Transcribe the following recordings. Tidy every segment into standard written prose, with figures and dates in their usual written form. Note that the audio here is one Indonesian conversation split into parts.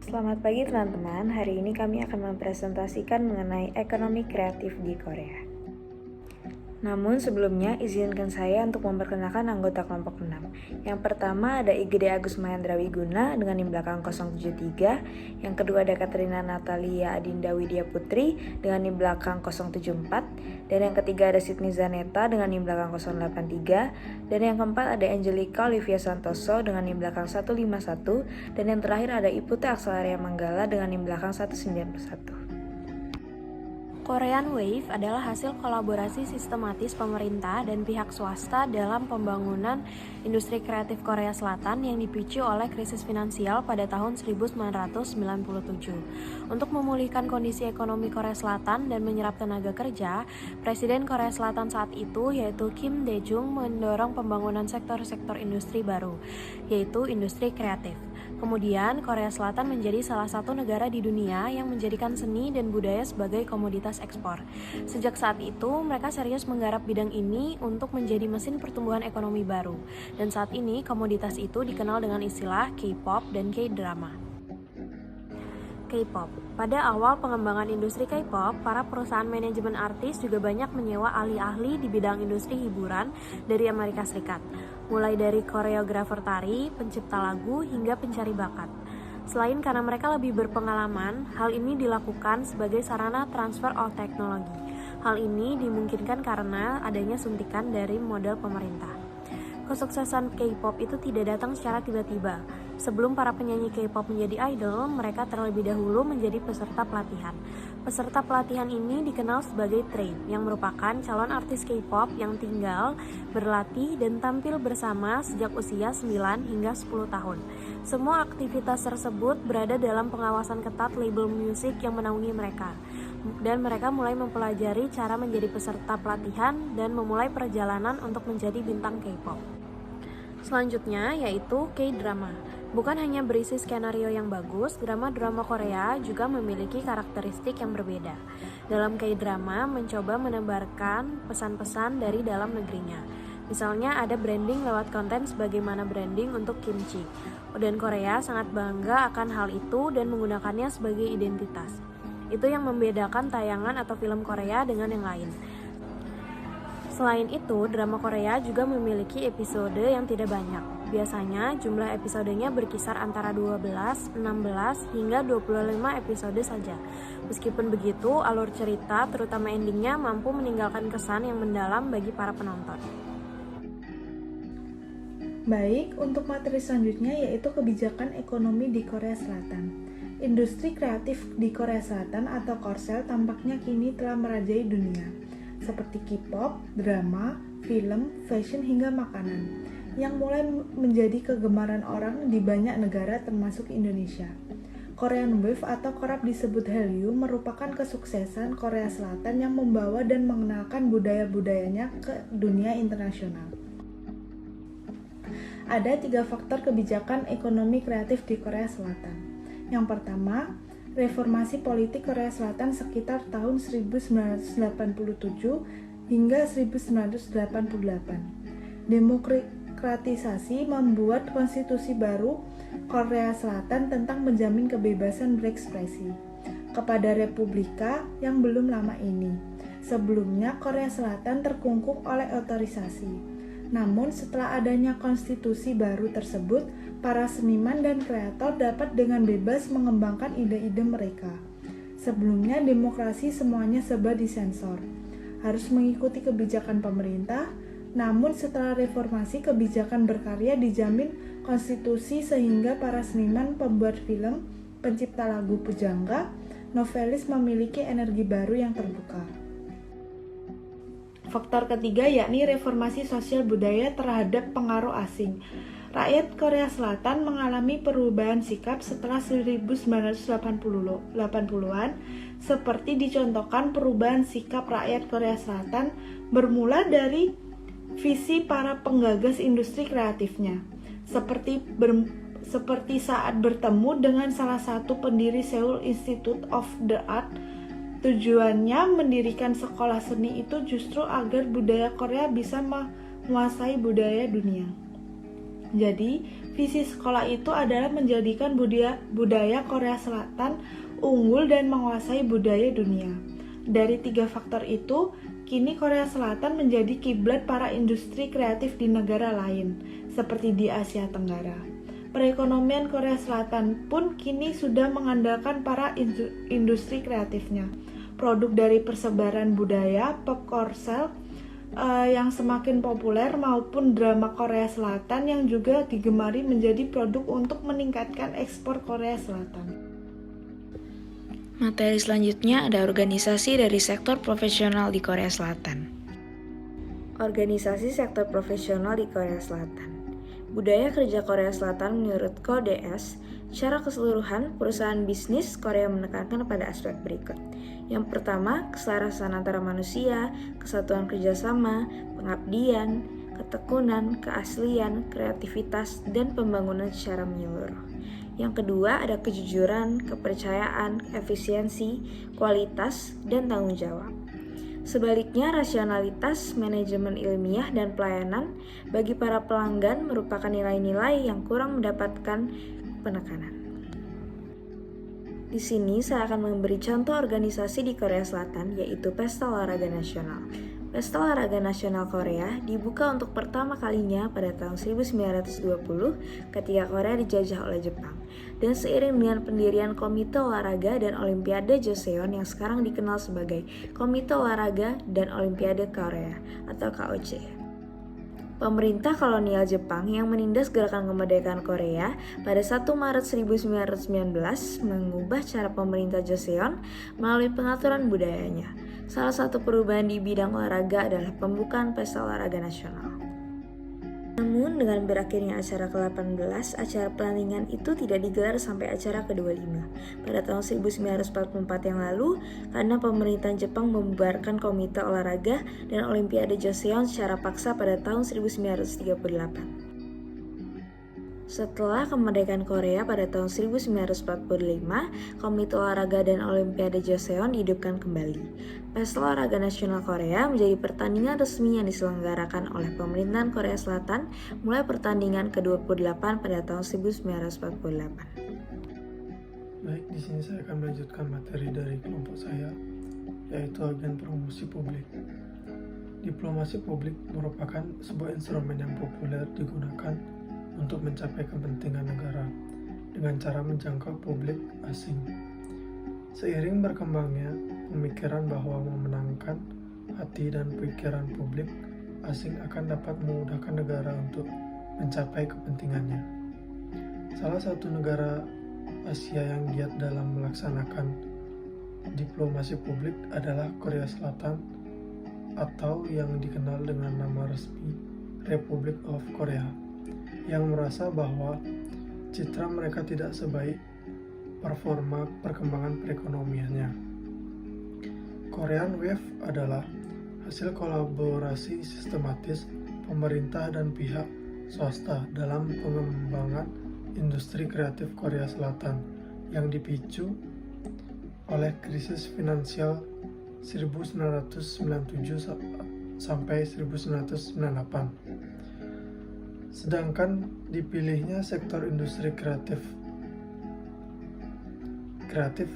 Selamat pagi teman-teman, hari ini kami akan mempresentasikan mengenai ekonomi kreatif di Korea. Namun sebelumnya izinkan saya untuk memperkenalkan anggota kelompok 6. Yang pertama ada Igede Agus Mahendra Wiguna dengan NIM belakang 073. Yang kedua ada Katrina Natalia Adinda Widya Putri dengan NIM belakang 074. Dan yang ketiga ada Sydney Zaneta dengan NIM belakang 083. Dan yang keempat ada Angelica Olivia Santoso dengan NIM belakang 151. Dan yang terakhir ada Ipute Aksalaria Manggala dengan NIM belakang 191. Korean Wave adalah hasil kolaborasi sistematis pemerintah dan pihak swasta dalam pembangunan industri kreatif Korea Selatan yang dipicu oleh krisis finansial pada tahun 1997. Untuk memulihkan kondisi ekonomi Korea Selatan dan menyerap tenaga kerja, Presiden Korea Selatan saat itu yaitu Kim Dae-jung mendorong pembangunan sektor-sektor industri baru, yaitu industri kreatif. Kemudian, Korea Selatan menjadi salah satu negara di dunia yang menjadikan seni dan budaya sebagai komoditas ekspor. Sejak saat itu, mereka serius menggarap bidang ini untuk menjadi mesin pertumbuhan ekonomi baru. Dan saat ini, komoditas itu dikenal dengan istilah K-pop dan K-drama. K-pop. Pada awal pengembangan industri K-pop, para perusahaan manajemen artis juga banyak menyewa ahli-ahli di bidang industri hiburan dari Amerika Serikat, mulai dari koreografer tari, pencipta lagu, hingga pencari bakat. Selain karena mereka lebih berpengalaman, hal ini dilakukan sebagai sarana transfer of teknologi. Hal ini dimungkinkan karena adanya suntikan dari modal pemerintah. Kesuksesan K-pop itu tidak datang secara tiba-tiba. Sebelum para penyanyi K-pop menjadi idol, mereka terlebih dahulu menjadi peserta pelatihan. Peserta pelatihan ini dikenal sebagai train, yang merupakan calon artis K-pop yang tinggal, berlatih, dan tampil bersama sejak usia 9 hingga 10 tahun. Semua aktivitas tersebut berada dalam pengawasan ketat label musik yang menaungi mereka. Dan mereka mulai mempelajari cara menjadi peserta pelatihan dan memulai perjalanan untuk menjadi bintang K-pop. Selanjutnya yaitu K-drama. Bukan hanya berisi skenario yang bagus, drama-drama Korea juga memiliki karakteristik yang berbeda. Dalam K-drama mencoba menebarkan pesan-pesan dari dalam negerinya. Misalnya ada branding lewat konten sebagaimana branding untuk kimchi. Dan Korea sangat bangga akan hal itu dan menggunakannya sebagai identitas. Itu yang membedakan tayangan atau film Korea dengan yang lain. Selain itu, drama Korea juga memiliki episode yang tidak banyak. Biasanya jumlah episodenya berkisar antara 12, 16, hingga 25 episode saja. Meskipun begitu, alur cerita, terutama endingnya, mampu meninggalkan kesan yang mendalam bagi para penonton. Baik, untuk materi selanjutnya yaitu kebijakan ekonomi di Korea Selatan. Industri kreatif di Korea Selatan atau Korsel tampaknya kini telah merajai dunia, seperti K-pop, drama, film, fashion hingga makanan, yang mulai menjadi kegemaran orang di banyak negara termasuk Indonesia. Korean Wave atau kerap disebut Hallyu merupakan kesuksesan Korea Selatan yang membawa dan mengenalkan budaya-budayanya ke dunia internasional. Ada 3 faktor kebijakan ekonomi kreatif di Korea Selatan. Yang pertama, reformasi politik Korea Selatan sekitar tahun 1987 hingga 1988. Demokratisasi membuat konstitusi baru Korea Selatan tentang menjamin kebebasan berekspresi kepada republika yang belum lama ini. Sebelumnya Korea Selatan terkungkung oleh otorisasi. Namun setelah adanya konstitusi baru tersebut, para seniman dan kreator dapat dengan bebas mengembangkan ide-ide mereka. Sebelumnya demokrasi semuanya serba disensor, harus mengikuti kebijakan pemerintah. Namun setelah reformasi, kebijakan berkarya dijamin konstitusi sehingga para seniman, pembuat film, pencipta lagu pujangga, novelis memiliki energi baru yang terbuka. Faktor ketiga yakni reformasi sosial budaya terhadap pengaruh asing. Rakyat Korea Selatan mengalami perubahan sikap setelah 1980-an, seperti dicontohkan perubahan sikap rakyat Korea Selatan bermula dari visi para penggagas industri kreatifnya, seperti saat bertemu dengan salah satu pendiri Seoul Institute of the Arts. Tujuannya mendirikan sekolah seni itu justru agar budaya Korea bisa menguasai budaya dunia. Jadi, Visi sekolah itu adalah menjadikan budaya Korea Selatan unggul dan menguasai budaya dunia. Dari 3 faktor itu, kini Korea Selatan menjadi kiblat para industri kreatif di negara lain, seperti di Asia Tenggara. Perekonomian Korea Selatan pun kini sudah mengandalkan para industri kreatifnya. Produk dari persebaran budaya, pop culture yang semakin populer maupun drama Korea Selatan yang juga digemari menjadi produk untuk meningkatkan ekspor Korea Selatan. Materi selanjutnya ada organisasi dari sektor profesional di Korea Selatan. Organisasi sektor profesional di Korea Selatan. Budaya kerja Korea Selatan menurut KODES, secara keseluruhan perusahaan bisnis Korea menekankan pada aspek berikut. Yang pertama, keselarasan antara manusia, kesatuan kerjasama, pengabdian, ketekunan, keaslian, kreativitas, dan pembangunan secara menyeluruh. Yang kedua, ada kejujuran, kepercayaan, efisiensi, kualitas, dan tanggung jawab. Sebaliknya, rasionalitas, manajemen ilmiah, dan pelayanan bagi para pelanggan merupakan nilai-nilai yang kurang mendapatkan penekanan. Di sini saya akan memberi contoh organisasi di Korea Selatan, yaitu Pesta Olahraga Nasional. Pesta Olahraga Nasional Korea dibuka untuk pertama kalinya pada tahun 1920 ketika Korea dijajah oleh Jepang. Dan seiring dengan pendirian Komite Olahraga dan Olimpiade Joseon yang sekarang dikenal sebagai Komite Olahraga dan Olimpiade Korea atau KOC. Pemerintah kolonial Jepang yang menindas gerakan kemerdekaan Korea pada 1 Maret 1919 mengubah cara pemerintah Joseon melalui pengaturan budayanya. Salah satu perubahan di bidang olahraga adalah pembukaan Pesta Olahraga Nasional. Namun dengan berakhirnya acara ke-18, acara pelantikan itu tidak digelar sampai acara ke-25 pada tahun 1944 yang lalu karena pemerintahan Jepang membubarkan Komite Olahraga dan Olimpiade Joseon secara paksa pada tahun 1938. Setelah kemerdekaan Korea pada tahun 1945, Komite Olahraga dan Olimpiade Joseon dihidupkan kembali. Pesta Olahraga Nasional Korea menjadi pertandingan resmi yang diselenggarakan oleh pemerintahan Korea Selatan mulai pertandingan ke-28 pada tahun 1948. Baik, di sini saya akan melanjutkan materi dari kelompok saya, yaitu agen promosi publik. Diplomasi publik merupakan sebuah instrumen yang populer digunakan untuk mencapai kepentingan negara dengan cara menjangkau publik asing. Seiring berkembangnya pemikiran bahwa memenangkan hati dan pikiran publik asing akan dapat memudahkan negara untuk mencapai kepentingannya. Salah satu negara Asia yang giat dalam melaksanakan diplomasi publik adalah Korea Selatan atau yang dikenal dengan nama resmi Republic of Korea, yang merasa bahwa citra mereka tidak sebaik performa perkembangan perekonomiannya. Korean Wave adalah hasil kolaborasi sistematis pemerintah dan pihak swasta dalam pengembangan industri kreatif Korea Selatan yang dipicu oleh krisis finansial 1997 sampai 1998. Sedangkan dipilihnya sektor industri kreatif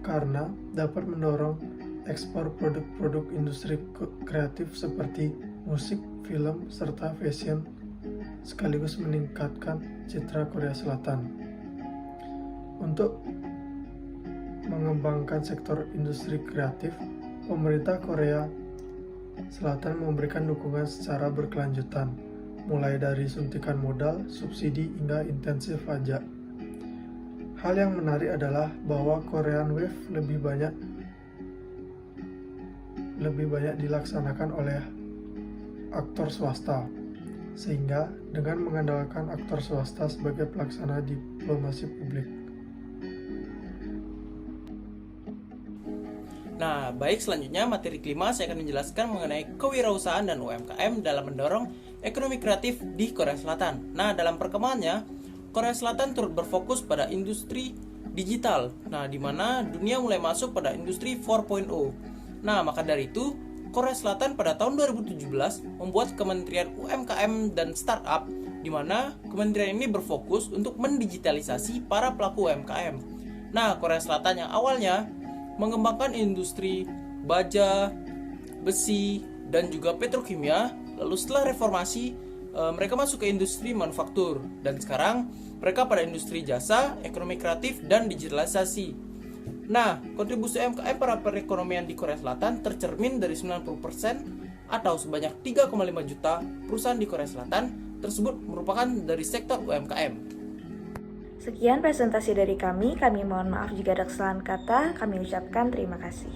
karena dapat mendorong ekspor produk-produk industri kreatif seperti musik, film, serta fashion, sekaligus meningkatkan citra Korea Selatan. Untuk mengembangkan sektor industri kreatif, pemerintah Korea Selatan memberikan dukungan secara berkelanjutan, mulai dari suntikan modal, subsidi, hingga intensif pajak. Hal yang menarik adalah bahwa Korean Wave lebih banyak dilaksanakan oleh aktor swasta, sehingga dengan mengandalkan aktor swasta sebagai pelaksana diplomasi publik. Nah, baik, selanjutnya materi kelima saya akan menjelaskan mengenai kewirausahaan dan UMKM dalam mendorong ekonomi kreatif di Korea Selatan. Nah, dalam perkembangannya, Korea Selatan turut berfokus pada industri digital. Nah, di mana dunia mulai masuk pada industri 4.0. Nah, maka dari itu, Korea Selatan pada tahun 2017 membuat Kementerian UMKM dan Startup di mana kementerian ini berfokus untuk mendigitalisasi para pelaku UMKM. Nah, Korea Selatan yang awalnya mengembangkan industri baja, besi, dan juga petrokimia, lalu setelah reformasi mereka masuk ke industri manufaktur, dan sekarang mereka pada industri jasa, ekonomi kreatif, dan digitalisasi. Nah, kontribusi UMKM pada perekonomian di Korea Selatan tercermin dari 90% atau sebanyak 3,5 juta perusahaan di Korea Selatan tersebut merupakan dari sektor UMKM. Sekian presentasi dari kami mohon maaf jika ada kesalahan kata, kami ucapkan terima kasih.